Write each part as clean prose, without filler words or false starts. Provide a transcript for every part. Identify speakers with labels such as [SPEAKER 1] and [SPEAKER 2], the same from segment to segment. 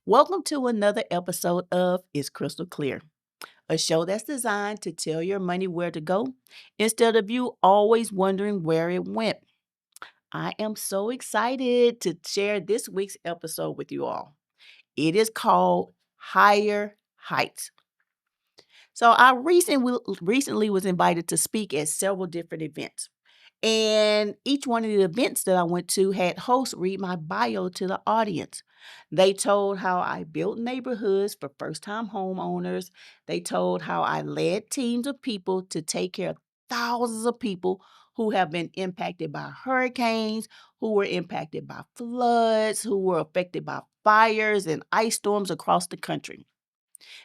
[SPEAKER 1] Welcome to another episode of It's Crystal Clear, a show that's designed to tell your money where to go instead of you always wondering where it went. I am so excited to share this week's episode with you all. It is called Higher Heights. So I recently was invited to speak at several different events. And each one of the events that I went to had hosts read my bio to the audience. They told how I built neighborhoods for first time homeowners. They told how I led teams of people to take care of thousands of people who have been impacted by hurricanes, who were impacted by floods, who were affected by fires and ice storms across the country.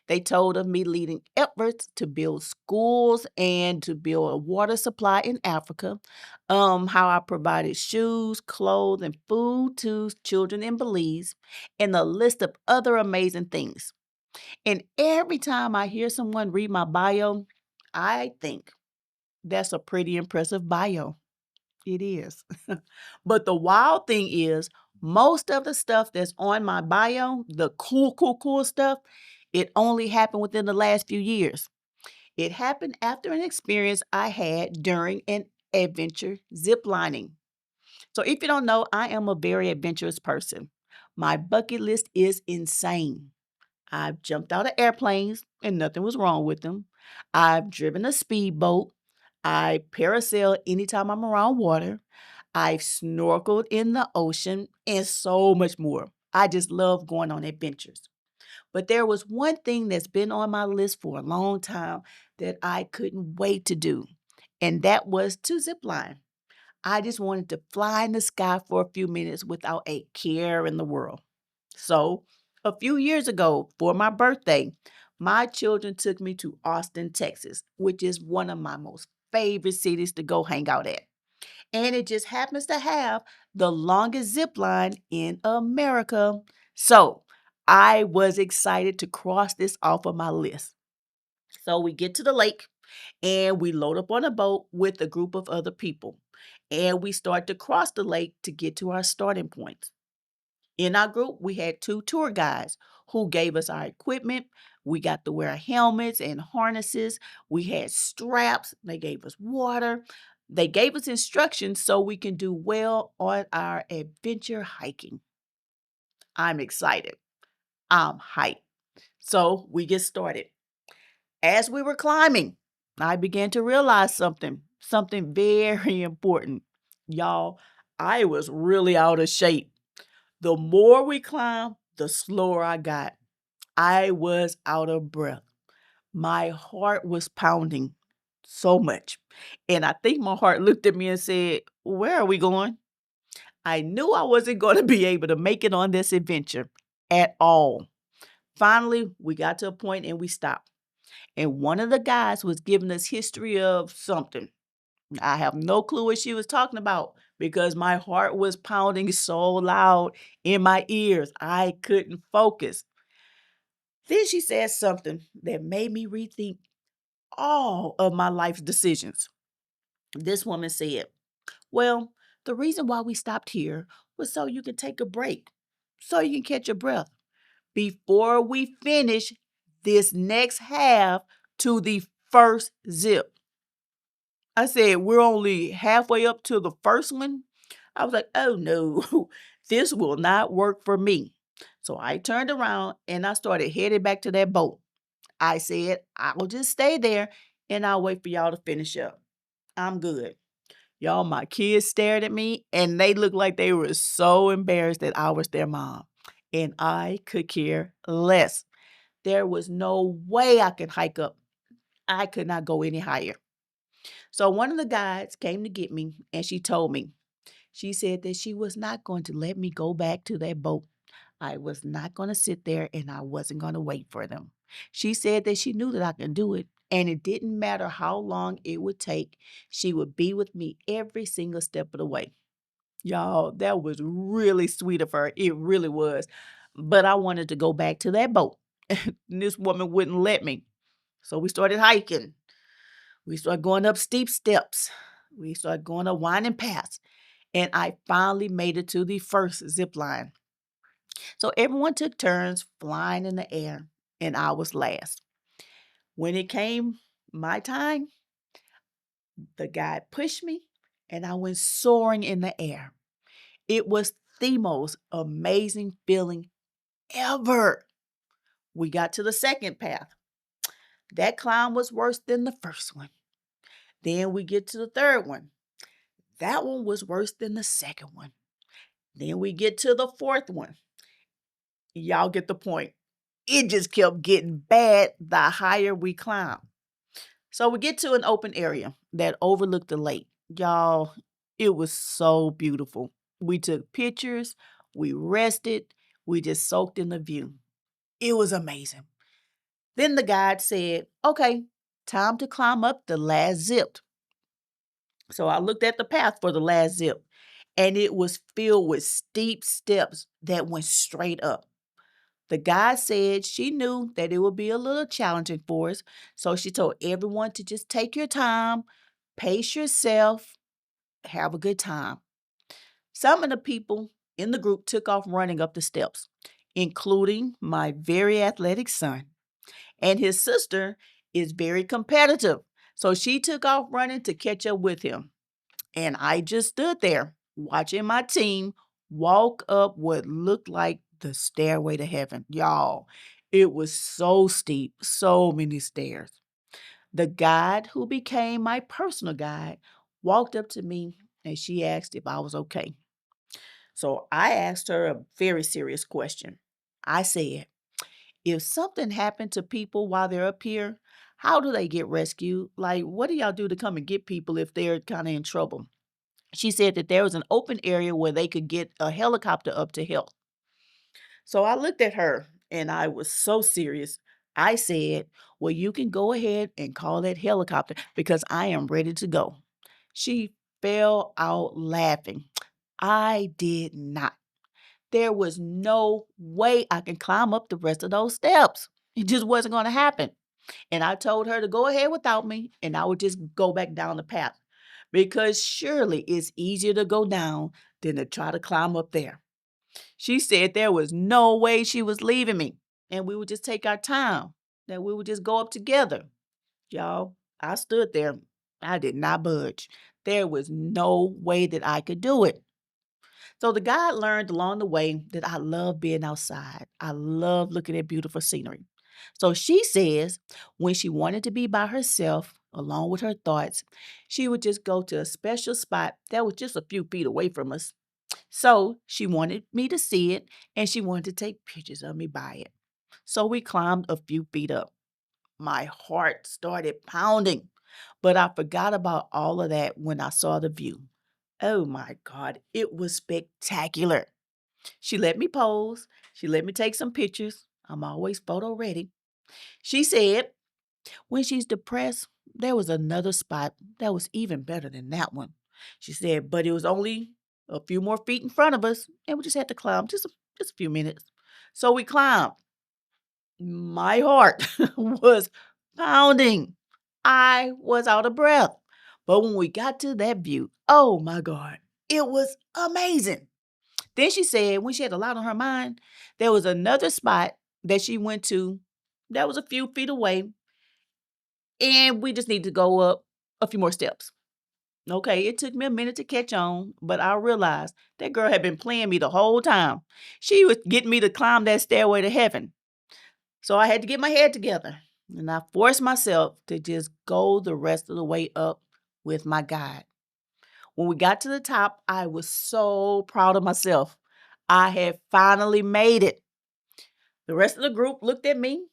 [SPEAKER 1] They told of me leading efforts to build schools and to build a water supply in Africa, how I provided shoes, clothes, and food to children in Belize, and a list of other amazing things. And every time I hear someone read my bio, I think that's a pretty impressive bio. It is. But the wild thing is, most of the stuff that's on my bio, the cool stuff, it only happened within the last few years. It happened after an experience I had during an adventure ziplining. So, if you don't know, I am a very adventurous person. My bucket list is insane. I've jumped out of airplanes and nothing was wrong with them. I've driven a speedboat. I parasail anytime I'm around water. I've snorkeled in the ocean and so much more. I just love going on adventures. But there was one thing that's been on my list for a long time that I couldn't wait to do, and that was to zip line. I just wanted to fly in the sky for a few minutes without a care in the world. So, a few years ago, for my birthday, my children took me to Austin, Texas, which is one of my most favorite cities to go hang out at. And it just happens to have the longest zip line in America. So, I was excited to cross this off of my list. So, we get to the lake and we load up on a boat with a group of other people. And we start to cross the lake to get to our starting point. In our group, we had two tour guides who gave us our equipment. We got to wear helmets and harnesses. We had straps. They gave us water. They gave us instructions so we can do well on our adventure hiking. I'm excited. I'm hyped. So we get started. As we were climbing, I began to realize something very important. Y'all, I was really out of shape. The more we climbed, the slower I got. I was out of breath. My heart was pounding so much. And I think my heart looked at me and said, "Where are we going?" I knew I wasn't going to be able to make it on this adventure at all. Finally, we got to a point and we stopped. And one of the guys was giving us history of something. I have no clue what she was talking about because my heart was pounding so loud in my ears. I couldn't focus. Then she said something that made me rethink all of my life's decisions. This woman said, "Well, the reason why we stopped here was so you can take a break, so you can catch your breath before we finish this next half to the first zip." I said, "We're only halfway up to the first one." I was like, "Oh no, this will not work for me." So I turned around and I started headed back to that boat. I said, "I'll just stay there and I'll wait for y'all to finish up. I'm good." Y'all, my kids stared at me and they looked like they were so embarrassed that I was their mom. And I could care less. There was no way I could hike up. I could not go any higher. So one of the guides came to get me and she told me, she said that she was not going to let me go back to that boat. I was not going to sit there and I wasn't going to wait for them. She said that she knew that I could do it and it didn't matter how long it would take. She would be with me every single step of the way. Y'all, that was really sweet of her. It really was. But I wanted to go back to that boat. And this woman wouldn't let me. So we started hiking. We started going up steep steps. We started going up winding paths. And I finally made it to the first zip line. So everyone took turns flying in the air, and I was last. When it came my time, the guy pushed me, and I went soaring in the air. It was the most amazing feeling ever. We got to the second path. That climb was worse than the first one. Then we get to the third one. That one was worse than the second one. Then we get to the fourth one. Y'all get the point. It just kept getting bad the higher we climbed. So we get to an open area that overlooked the lake. Y'all, it was so beautiful. We took pictures, we rested, we just soaked in the view. It was amazing. Then the guide said, okay, time to climb up the last zip. So I looked at the path for the last zip, and it was filled with steep steps that went straight up. The guide said she knew that it would be a little challenging for us, so she told everyone to just take your time, pace yourself, have a good time. Some of the people in the group took off running up the steps, including my very athletic son. And his sister is very competitive, so she took off running to catch up with him. And I just stood there watching my team walk up what looked like the stairway to heaven. Y'all, it was so steep, so many stairs. The guide who became my personal guide walked up to me and she asked if I was okay. So I asked her a very serious question. I said, if something happened to people while they're up here, how do they get rescued? Like, what do y'all do to come and get people if they're kind of in trouble? She said that there was an open area where they could get a helicopter up to help. So I looked at her and I was so serious. I said, well, you can go ahead and call that helicopter because I am ready to go. She fell out laughing. I did not. There was no way I can climb up the rest of those steps. It just wasn't going to happen. And I told her to go ahead without me and I would just go back down the path because surely it's easier to go down than to try to climb up there. She said there was no way she was leaving me and we would just take our time, that we would just go up together. Y'all, I stood there. I did not budge. There was no way that I could do it. So the guide learned along the way that I love being outside. I love looking at beautiful scenery. So she says when she wanted to be by herself, along with her thoughts, she would just go to a special spot that was just a few feet away from us. So she wanted me to see it and she wanted to take pictures of me by it. So we climbed a few feet up. My heart started pounding, but I forgot about all of that when I saw the view. Oh my God, it was spectacular. She let me pose. She let me take some pictures. I'm always photo ready. She said when she's depressed, there was another spot that was even better than that one. She said, but it was only a few more feet in front of us, and we just had to climb just a few minutes. So we climbed. My heart was pounding. I was out of breath. But when we got to that view, oh my God, it was amazing. Then she said when she had a lot on her mind, there was another spot that she went to that was a few feet away, and we just need to go up a few more steps. Okay, it took me a minute to catch on, but I realized that girl had been playing me the whole time. She was getting me to climb that stairway to heaven. So I had to get my head together, and I forced myself to just go the rest of the way up with my guide. When we got to the top, I was so proud of myself. I had finally made it. The rest of the group looked at me.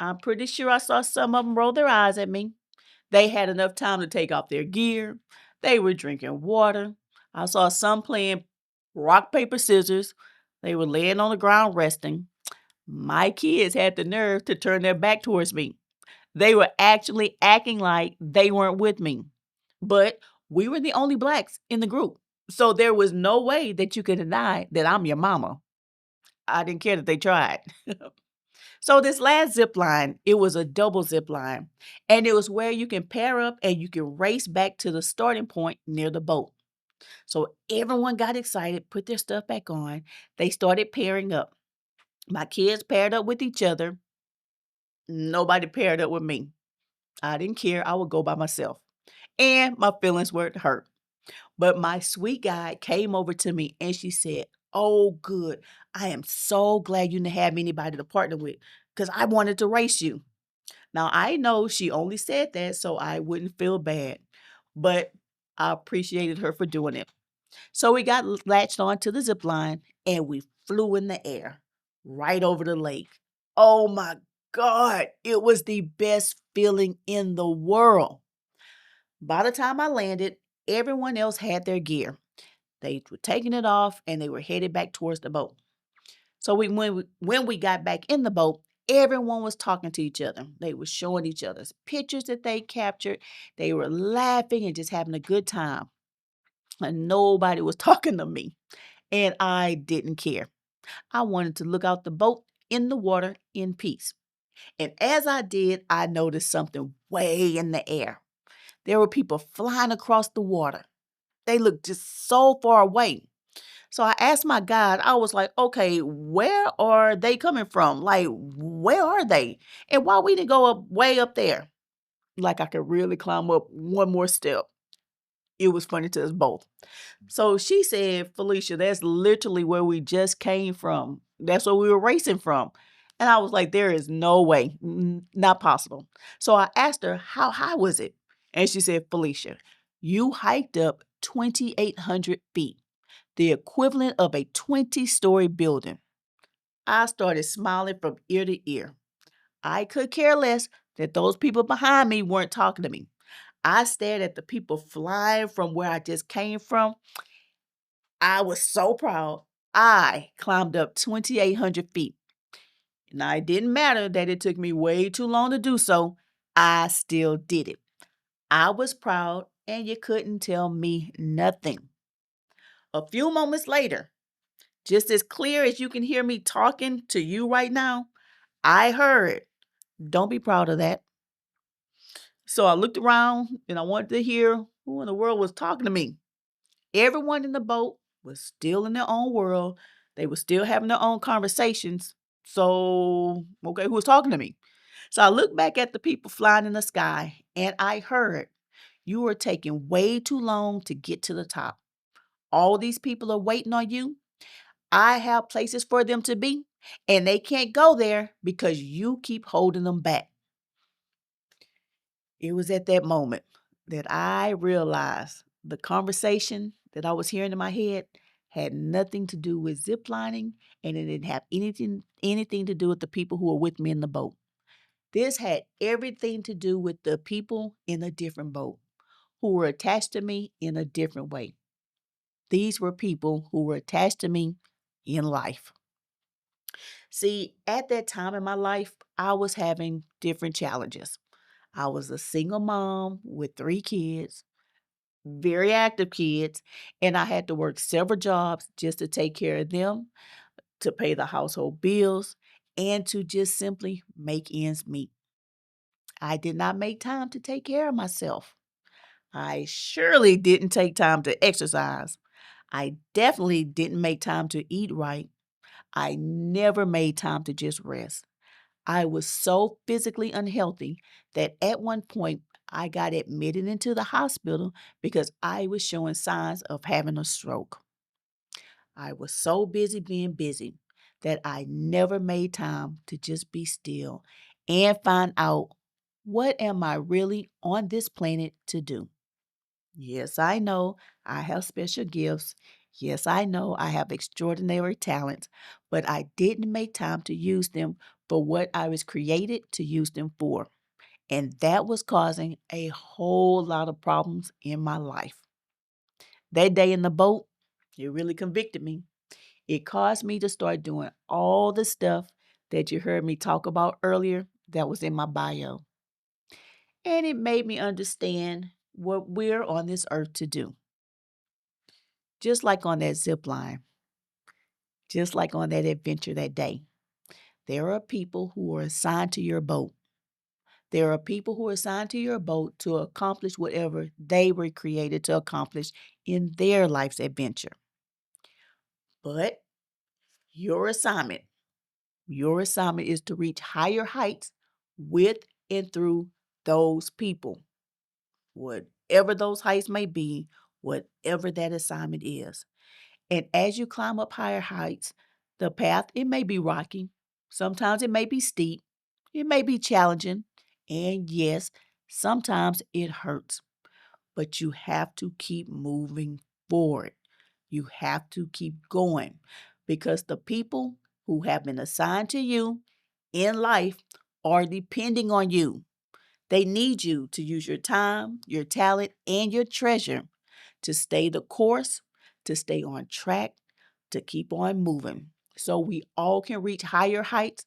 [SPEAKER 1] I'm pretty sure I saw some of them roll their eyes at me. They had enough time to take off their gear. They were drinking water. I saw some playing rock, paper, scissors. They were laying on the ground resting. My kids had the nerve to turn their back towards me. They were actually acting like they weren't with me. But we were the only blacks in the group. So there was no way that you could deny that I'm your mama. I didn't care that they tried. So this last zip line, it was a double zip line. And it was where you can pair up and you can race back to the starting point near the boat. So everyone got excited, put their stuff back on. They started pairing up. My kids paired up with each other. Nobody paired up with me. I didn't care. I would go by myself. And my feelings weren't hurt. But my sweet guide came over to me and she said, "Oh, good. I am so glad you didn't have anybody to partner with because I wanted to race you." Now, I know she only said that so I wouldn't feel bad, but I appreciated her for doing it. So we got latched on to the zip line and we flew in the air right over the lake. Oh my God, it was the best feeling in the world. By the time I landed, everyone else had their gear. They were taking it off and they were headed back towards the boat. So when we got back in the boat, everyone was talking to each other. They were showing each other's pictures that they captured. They were laughing and just having a good time. And nobody was talking to me. And I didn't care. I wanted to look out the boat in the water in peace. And as I did, I noticed something way in the air. There were people flying across the water. They looked just so far away. So I asked my guide, I was like, okay, where are they coming from? Like, where are they? And why we didn't go up way up there? Like I could really climb up one more step. It was funny to us both. So she said, "Felicia, that's literally where we just came from. That's where we were racing from." And I was like, there is no way, not possible. So I asked her, how high was it? And she said, "Felicia, you hiked up 2,800 feet, the equivalent of a 20-story building." I started smiling from ear to ear. I could care less that those people behind me weren't talking to me. I stared at the people flying from where I just came from. I was so proud. I climbed up 2,800 feet. Now, it didn't matter that it took me way too long to do so. I still did it. I was proud, and you couldn't tell me nothing. A few moments later, just as clear as you can hear me talking to you right now, I heard, "Don't be proud of that." So I looked around and I wanted to hear who in the world was talking to me. Everyone in the boat was still in their own world. They were still having their own conversations. So, okay, who was talking to me? So I looked back at the people flying in the sky and I heard, "You are taking way too long to get to the top. All these people are waiting on you. I have places for them to be, and they can't go there because you keep holding them back." It was at that moment that I realized the conversation that I was hearing in my head had nothing to do with ziplining, and it didn't have anything to do with the people who were with me in the boat. This had everything to do with the people in a different boat who were attached to me in a different way. These were people who were attached to me in life. See, at that time in my life, I was having different challenges. I was a single mom with 3 kids, very active kids, and I had to work several jobs just to take care of them, to pay the household bills, and to just simply make ends meet. I did not make time to take care of myself. I surely didn't take time to exercise. I definitely didn't make time to eat right. I never made time to just rest. I was so physically unhealthy that at one point I got admitted into the hospital because I was showing signs of having a stroke. I was so busy being busy that I never made time to just be still and find out, what am I really on this planet to do? Yes, I know I have special gifts. Yes, I know I have extraordinary talents, but I didn't make time to use them for what I was created to use them for. And that was causing a whole lot of problems in my life. That day in the boat, it really convicted me. It caused me to start doing all the stuff that you heard me talk about earlier that was in my bio. And it made me understand what we're on this earth to do. Just like on that zip line, just like on that adventure that day, there are people who are assigned to your boat. There are people who are assigned to your boat to accomplish whatever they were created to accomplish in their life's adventure. But your assignment Your assignment is to reach higher heights with and through those people, whatever those heights may be, whatever that assignment is. And as you climb up higher heights, the path, it may be rocky. Sometimes it may be steep. It may be challenging. And yes, sometimes it hurts. But you have to keep moving forward. You have to keep going because the people who have been assigned to you in life are depending on you. They need you to use your time, your talent, and your treasure to stay the course, to stay on track, to keep on moving so we all can reach higher heights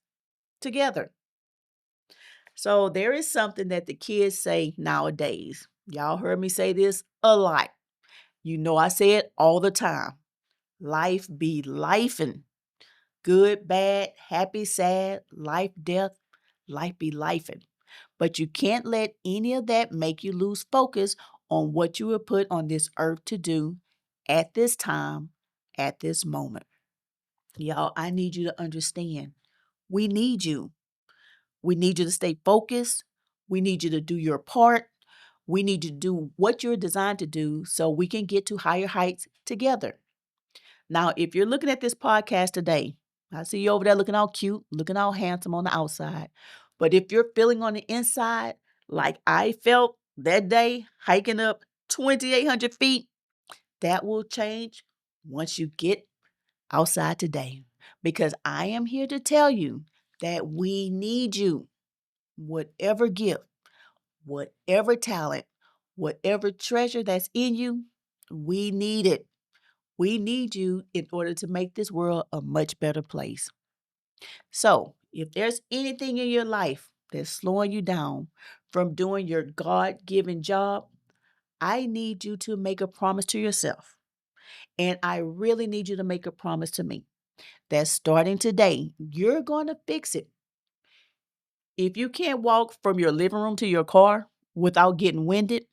[SPEAKER 1] together. So, there is something that the kids say nowadays. Y'all heard me say this a lot. You know, I say it all the time. Life be lifing. Good, bad, happy, sad, life, death, life be lifing. But you can't let any of that make you lose focus on what you were put on this earth to do at this time, at this moment. Y'all, I need you to understand. We need you. We need you to stay focused. We need you to do your part. We need you to do what you're designed to do so we can get to higher heights together. Now, if you're looking at this podcast today, I see you over there looking all cute, looking all handsome on the outside. But if you're feeling on the inside like I felt that day hiking up 2,800 feet, that will change once you get outside today. Because I am here to tell you that we need you. Whatever gift, whatever talent, whatever treasure that's in you, we need it. We need you in order to make this world a much better place. So, if there's anything in your life that's slowing you down from doing your God given job, I need you to make a promise to yourself. And I really need you to make a promise to me that starting today, you're going to fix it. If you can't walk from your living room to your car without getting winded,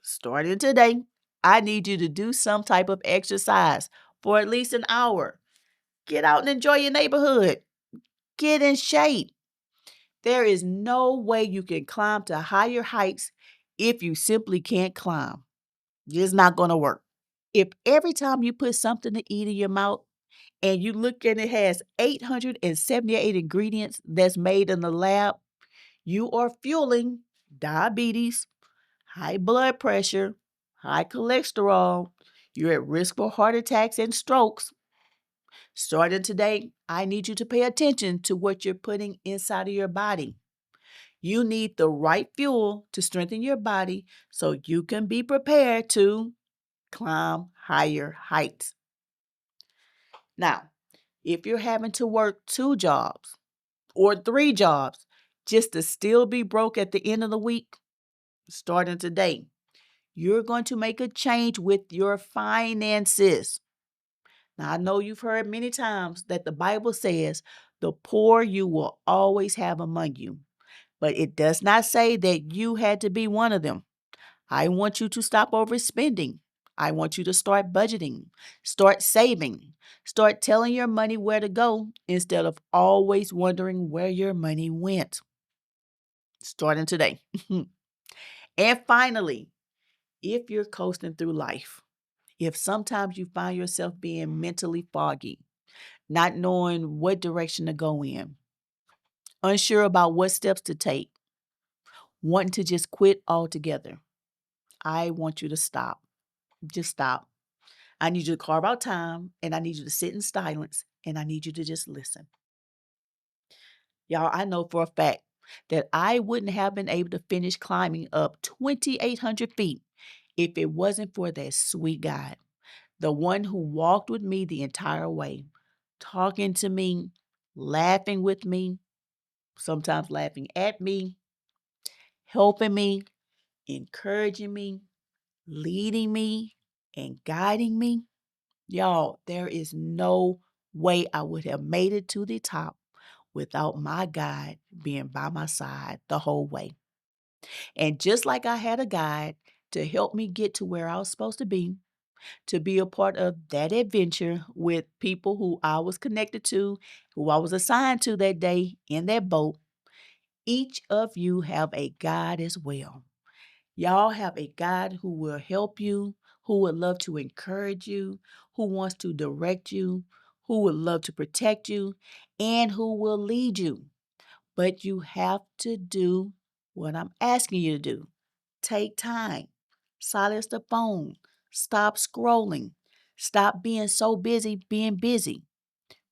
[SPEAKER 1] starting today, I need you to do some type of exercise for at least an hour. Get out and enjoy your neighborhood. Get in shape. There is no way you can climb to higher heights if you simply can't climb. It's not going to work. If every time you put something to eat in your mouth and you look and it has 878 ingredients that's made in the lab, you are fueling diabetes, high blood pressure, high cholesterol. You're at risk for heart attacks and strokes. Starting today, I need you to pay attention to what you're putting inside of your body. You need the right fuel to strengthen your body so you can be prepared to climb higher heights. Now, if you're having to work 2 jobs or 3 jobs just to still be broke at the end of the week, starting today, you're going to make a change with your finances. Now, I know you've heard many times that the Bible says the poor you will always have among you, but it does not say that you had to be one of them. I want you to stop overspending. I want you to start budgeting, start saving, start telling your money where to go instead of always wondering where your money went. Starting today. And finally, if you're coasting through life, if sometimes you find yourself being mentally foggy, not knowing what direction to go in, unsure about what steps to take, wanting to just quit altogether, I want you to stop. Just stop. I need you to carve out time and I need you to sit in silence and I need you to just listen. Y'all, I know for a fact that I wouldn't have been able to finish climbing up 2,800 feet if it wasn't for that sweet God, the one who walked with me the entire way, talking to me, laughing with me, sometimes laughing at me, helping me, encouraging me, leading me, and guiding me. Y'all, there is no way I would have made it to the top without my guide being by my side the whole way. And just like I had a guide to help me get to where I was supposed to be, to be a part of that adventure with people who I was connected to, who I was assigned to that day in that boat. Each of you have a guide as well. Y'all have a God who will help you, who would love to encourage you, who wants to direct you, who would love to protect you, and who will lead you. But you have to do what I'm asking you to do. Take time, silence the phone, stop scrolling, stop being so busy being busy.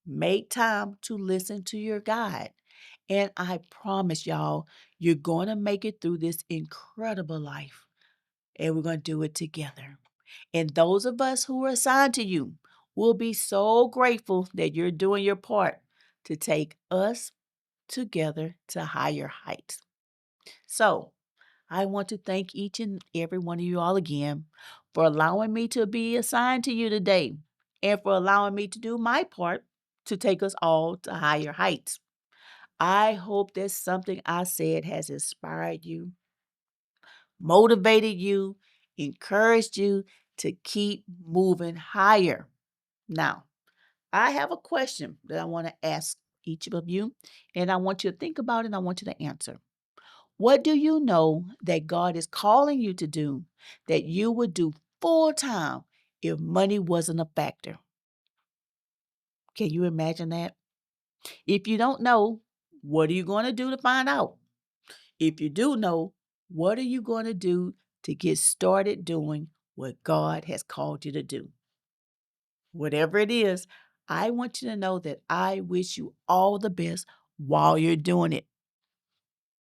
[SPEAKER 1] Make time to listen to your God. And I promise y'all, you're going to make it through this incredible life and we're going to do it together. And those of us who are assigned to you will be so grateful that you're doing your part to take us together to higher heights. So, I want to thank each and every one of you all again for allowing me to be assigned to you today and for allowing me to do my part to take us all to higher heights. I hope that something I said has inspired you, motivated you, encouraged you to keep moving higher. Now, I have a question that I want to ask each of you, and I want you to think about it and I want you to answer. What do you know that God is calling you to do that you would do full time if money wasn't a factor? Can you imagine that? If you don't know, what are you going to do to find out? If you do know, what are you going to do to get started doing what God has called you to do? Whatever it is, I want you to know that I wish you all the best while you're doing it.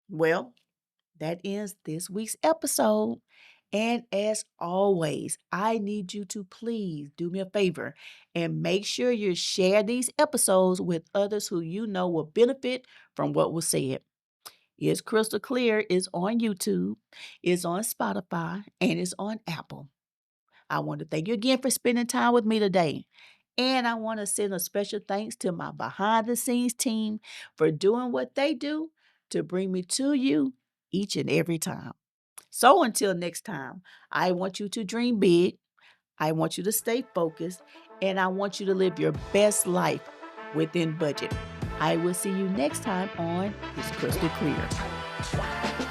[SPEAKER 1] Well, that ends this week's episode. And as always, I need you to please do me a favor and make sure you share these episodes with others who you know will benefit from what was said. It's Crystal Clear is on YouTube, it's on Spotify, and it's on Apple. I want to thank you again for spending time with me today. And I want to send a special thanks to my behind the scenes team for doing what they do to bring me to you each and every time. So until next time, I want you to dream big. I want you to stay focused and I want you to live your best life within budget. I will see you next time on It's Crystal Clear.